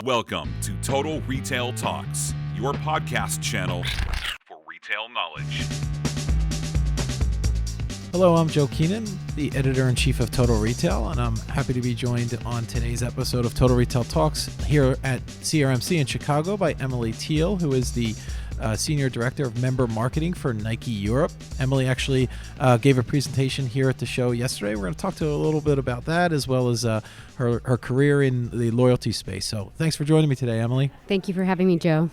Welcome to Total Retail Talks, your podcast channel for retail knowledge. Hello, I'm Joe Keenan, the editor-in-chief of Total Retail, and I'm happy to be joined on today's episode of Total Retail Talks here at CRMC in Chicago by Emily Teele, who is the Senior Director of Member Marketing for Nike Europe. Emily actually gave a presentation here at the show yesterday. We're going to talk to her a little bit about that, as well as her career in the loyalty space. So thanks for joining me today, Emily. Thank you for having me, Joe.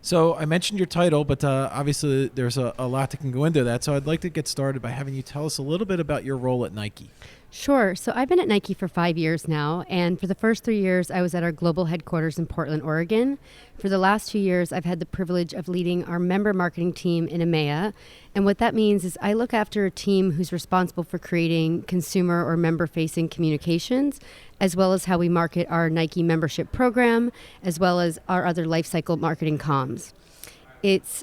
So I mentioned your title, but obviously there's a lot that can go into that. So I'd like to get started by having you tell us a little bit about your role at Nike. Sure. So I've been at Nike for 5 years now, and for the first 3 years, I was at our global headquarters in Portland, Oregon. For the last 2 years, I've had the privilege of leading our member marketing team in EMEA. And what that means is I look after a team who's responsible for creating consumer or member-facing communications, as well as how we market our Nike membership program, as well as our other lifecycle marketing comms. It's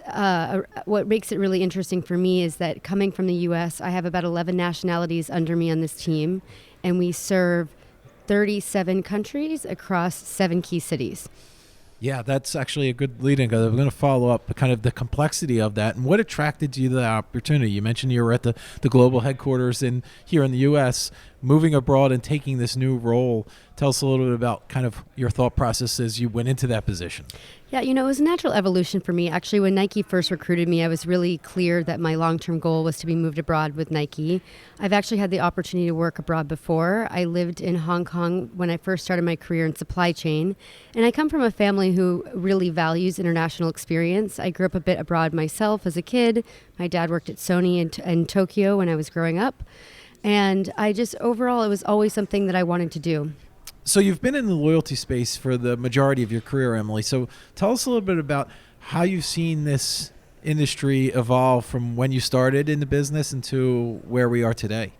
what makes it really interesting for me is that coming from the U.S., I have about 11 nationalities under me on this team, and we serve 37 countries across 7 key cities. Yeah, that's actually a good lead-in, because I'm going to follow up kind of the complexity of that and what attracted you to the opportunity. You mentioned you were at the global headquarters here in the U.S., moving abroad and taking this new role. Tell us a little bit about kind of your thought process as you went into that position. Yeah, it was a natural evolution for me. Actually, when Nike first recruited me, I was really clear that my long-term goal was to be moved abroad with Nike. I've actually had the opportunity to work abroad before. I lived in Hong Kong when I first started my career in supply chain, and I come from a family who really values international experience. I grew up a bit abroad myself as a kid. My dad worked at Sony in Tokyo when I was growing up, and overall, it was always something that I wanted to do. So you've been in the loyalty space for the majority of your career, Emily. So tell us a little bit about how you've seen this industry evolve from when you started in the business into where we are today.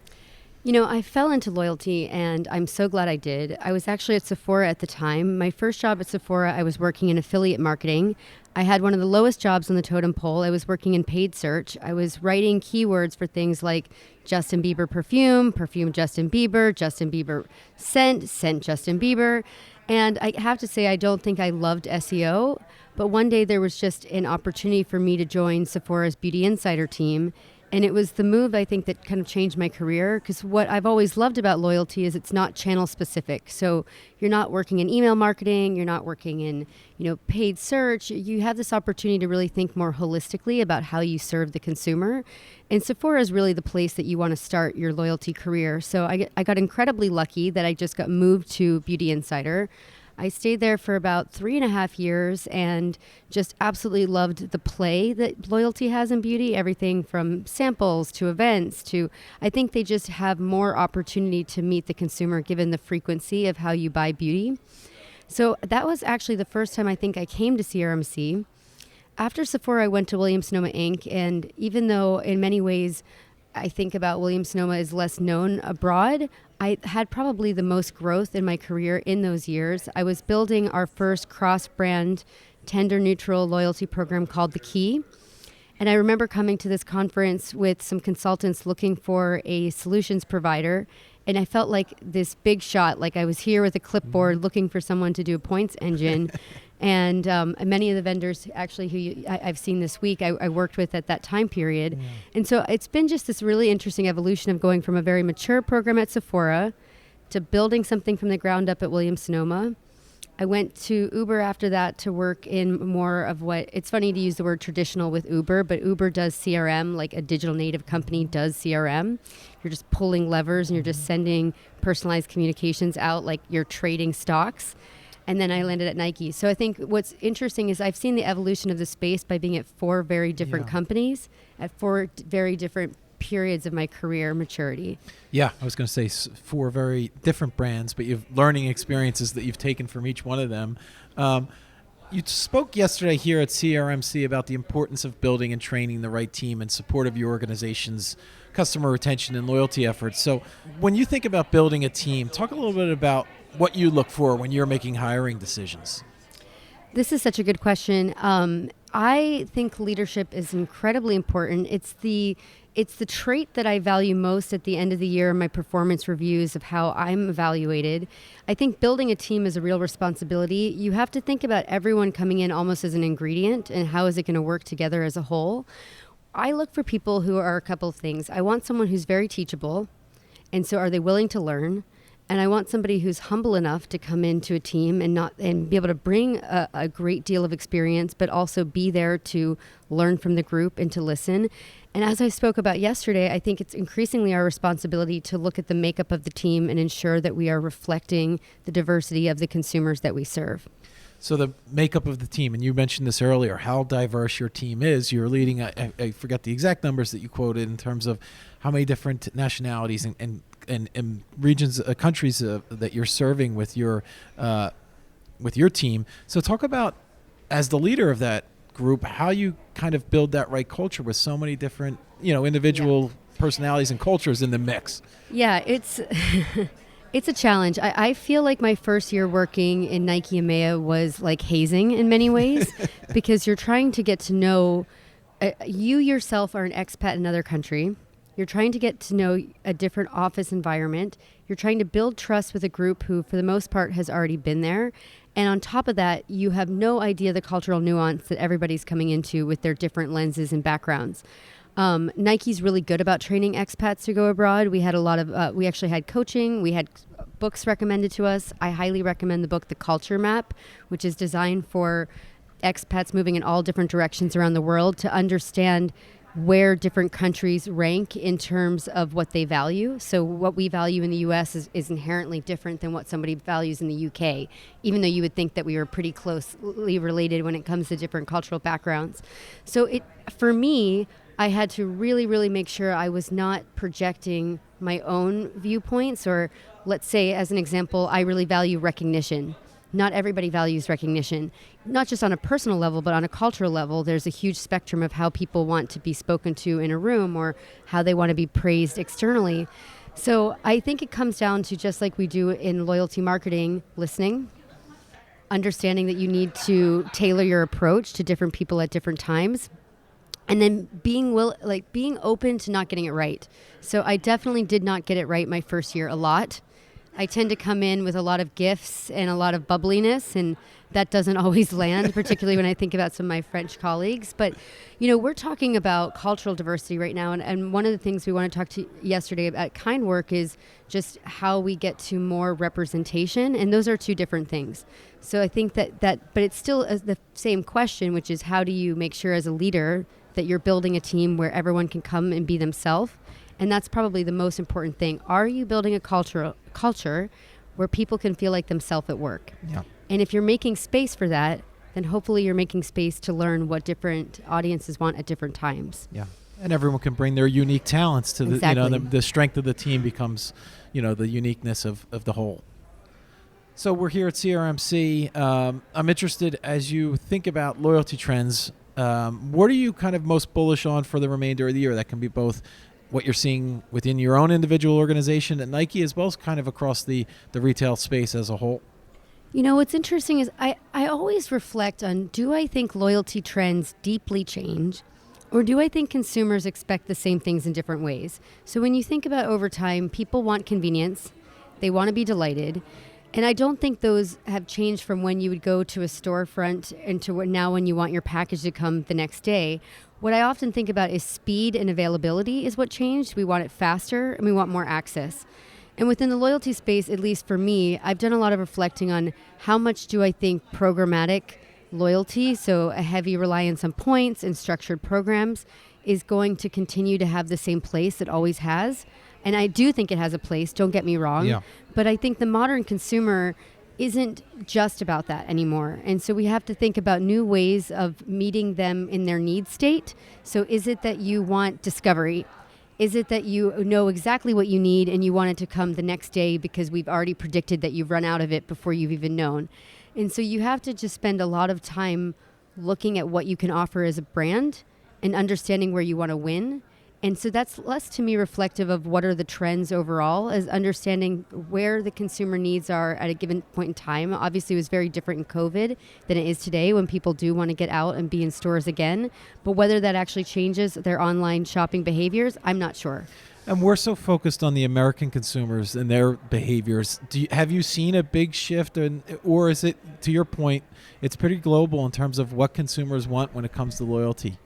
I fell into loyalty, and I'm so glad I did. I was actually at Sephora at the time. My first job at Sephora, I was working in affiliate marketing. I had one of the lowest jobs on the totem pole. I was working in paid search. I was writing keywords for things like Justin Bieber perfume Justin Bieber scent Justin Bieber. And I have to say, I don't think I loved SEO, but one day there was just an opportunity for me to join Sephora's Beauty Insider team. And it was the move, I think, that kind of changed my career, because what I've always loved about loyalty is it's not channel specific. So you're not working in email marketing, you're not working in, paid search. You have this opportunity to really think more holistically about how you serve the consumer. And Sephora is really the place that you want to start your loyalty career. So I got incredibly lucky that I just got moved to Beauty Insider. I stayed there for about 3.5 years and just absolutely loved the play that loyalty has in beauty, everything from samples to events to, I think they just have more opportunity to meet the consumer given the frequency of how you buy beauty. So that was actually the first time I think I came to CRMC. After Sephora, I went to Williams-Sonoma Inc., and even though in many ways I think about Williams-Sonoma as less known abroad, I had probably the most growth in my career in those years. I was building our first cross-brand, tender-neutral loyalty program called The Key. And I remember coming to this conference with some consultants looking for a solutions provider. And I felt like this big shot, like I was here with a clipboard looking for someone to do a points engine. And many of the vendors actually who I've seen this week, I worked with at that time period. Yeah. And so it's been just this really interesting evolution of going from a very mature program at Sephora to building something from the ground up at Williams-Sonoma. I went to Uber after that to work in more of it's funny to use the word traditional with Uber, but Uber does CRM like a digital native company does CRM. You're just pulling levers and you're just sending personalized communications out like you're trading stocks. And then I landed at Nike. So I think what's interesting is I've seen the evolution of the space by being at 4 very different companies at 4 very different periods of my career maturity. Yeah, I was going to say 4 very different brands, but you've learning experiences that you've taken from each one of them. You spoke yesterday here at CRMC about the importance of building and training the right team in support of your organization's customer retention and loyalty efforts. So when you think about building a team, talk a little bit about what you look for when you're making hiring decisions. This is such a good question. I think leadership is incredibly important. It's it's the trait that I value most at the end of the year in my performance reviews of how I'm evaluated. I think building a team is a real responsibility. You have to think about everyone coming in almost as an ingredient and how is it going to work together as a whole. I look for people who are a couple of things. I want someone who's very teachable, and so are they willing to learn? And I want somebody who's humble enough to come into a team and be able to bring a great deal of experience, but also be there to learn from the group and to listen. And as I spoke about yesterday, I think it's increasingly our responsibility to look at the makeup of the team and ensure that we are reflecting the diversity of the consumers that we serve. So the makeup of the team, and you mentioned this earlier, how diverse your team is. You're leading, I forget the exact numbers that you quoted in terms of how many different nationalities and regions, countries that you're serving with your team. So talk about, as the leader of that group, how you kind of build that right culture with so many different, individual personalities and cultures in the mix. Yeah, it's it's a challenge. I feel like my first year working in Nike EMEA was like hazing in many ways because you're trying to get to know, you yourself are an expat in another country. You're trying to get to know a different office environment. You're trying to build trust with a group who, for the most part, has already been there. And on top of that, you have no idea the cultural nuance that everybody's coming into with their different lenses and backgrounds. Nike's really good about training expats to go abroad. We had a lot of, we actually had coaching. We had books recommended to us. I highly recommend the book, The Culture Map, which is designed for expats moving in all different directions around the world to understand where different countries rank in terms of what they value. So what we value in the US is inherently different than what somebody values in the UK, even though you would think that we were pretty closely related when it comes to different cultural backgrounds. So for me, I had to really, really make sure I was not projecting my own viewpoints, or let's say, as an example, I really value recognition. Not everybody values recognition, not just on a personal level, but on a cultural level. There's a huge spectrum of how people want to be spoken to in a room or how they want to be praised externally. So I think it comes down to, just like we do in loyalty marketing, listening, understanding that you need to tailor your approach to different people at different times, and then being open to not getting it right. So I definitely did not get it right my first year a lot. I tend to come in with a lot of gifts and a lot of bubbliness, and that doesn't always land, particularly when I think about some of my French colleagues. But, we're talking about cultural diversity right now, and one of the things we want to talk to yesterday about KindWork is just how we get to more representation, and those are two different things. So I think that but it's still the same question, which is how do you make sure as a leader that you're building a team where everyone can come and be themselves? And that's probably the most important thing. Are you building a culture where people can feel like themselves at work? Yeah. And if you're making space for that, then hopefully you're making space to learn what different audiences want at different times. Yeah. And everyone can bring their unique talents to Exactly. the strength of the team becomes, the uniqueness of the whole. So we're here at CRMC. I'm interested, as you think about loyalty trends, what are you kind of most bullish on for the remainder of the year? That can be both what you're seeing within your own individual organization at Nike, as well as kind of across the retail space as a whole. What's interesting is I always reflect on, do I think loyalty trends deeply change, or do I think consumers expect the same things in different ways? So when you think about over time, people want convenience, they want to be delighted, and I don't think those have changed from when you would go to a storefront and to now when you want your package to come the next day. What I often think about is speed and availability is what changed. We want it faster and we want more access. And within the loyalty space, at least for me, I've done a lot of reflecting on how much do I think programmatic loyalty, so a heavy reliance on points and structured programs, is going to continue to have the same place it always has. And I do think it has a place, don't get me wrong. Yeah. But I think the modern consumer isn't just about that anymore. And so we have to think about new ways of meeting them in their need state. So is it that you want discovery? Is it that you know exactly what you need and you want it to come the next day because we've already predicted that you've run out of it before you've even known? And so you have to just spend a lot of time looking at what you can offer as a brand and understanding where you want to win. And so that's less to me reflective of what are the trends overall, as understanding where the consumer needs are at a given point in time. Obviously, it was very different in COVID than it is today when people do want to get out and be in stores again. But whether that actually changes their online shopping behaviors, I'm not sure. And we're so focused on the American consumers and their behaviors. Have you seen a big shift, or is it, to your point, it's pretty global in terms of what consumers want when it comes to loyalty?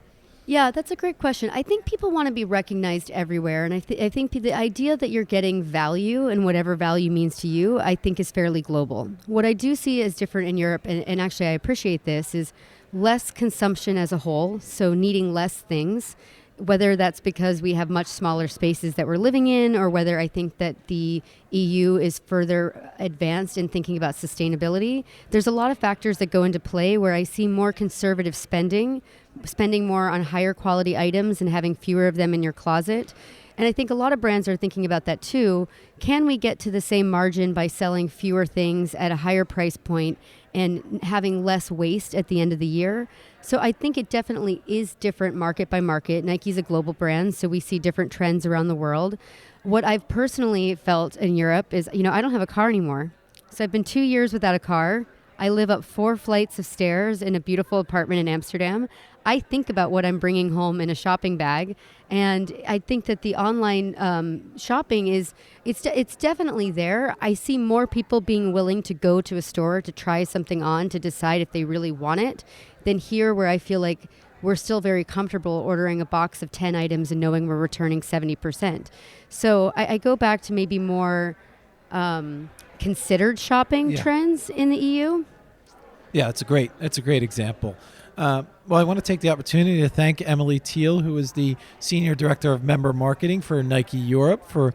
Yeah, that's a great question. I think people want to be recognized everywhere. And I think the idea that you're getting value and whatever value means to you, I think is fairly global. What I do see as different in Europe, and actually I appreciate this, is less consumption as a whole. So needing less things, whether that's because we have much smaller spaces that we're living in, or whether I think that the EU is further advanced in thinking about sustainability. There's a lot of factors that go into play where I see more conservative spending more on higher quality items and having fewer of them in your closet. And I think a lot of brands are thinking about that too. Can we get to the same margin by selling fewer things at a higher price point and having less waste at the end of the year? So I think it definitely is different market by market. Nike's a global brand, so we see different trends around the world. What I've personally felt in Europe is, I don't have a car anymore. So I've been 2 years without a car. I live up 4 flights of stairs in a beautiful apartment in Amsterdam. I think about what I'm bringing home in a shopping bag, and I think that the online shopping it's definitely there. I see more people being willing to go to a store to try something on to decide if they really want it than here, where I feel like we're still very comfortable ordering a box of 10 items and knowing we're returning 70%. So I go back to maybe more considered shopping trends in the EU. Yeah, it's a great example. Well, I want to take the opportunity to thank Emily Teele, who is the Senior Director of Member Marketing for Nike Europe, for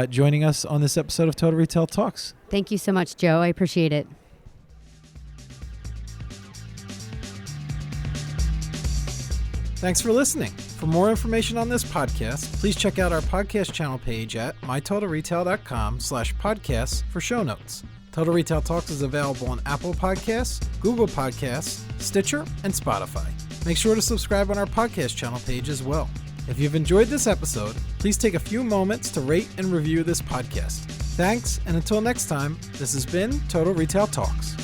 joining us on this episode of Total Retail Talks. Thank you so much, Joe. I appreciate it. Thanks for listening. For more information on this podcast, please check out our podcast channel page at mytotalretail.com/podcasts for show notes. Total Retail Talks is available on Apple Podcasts, Google Podcasts, Stitcher, and Spotify. Make sure to subscribe on our podcast channel page as well. If you've enjoyed this episode, please take a few moments to rate and review this podcast. Thanks, and until next time, this has been Total Retail Talks.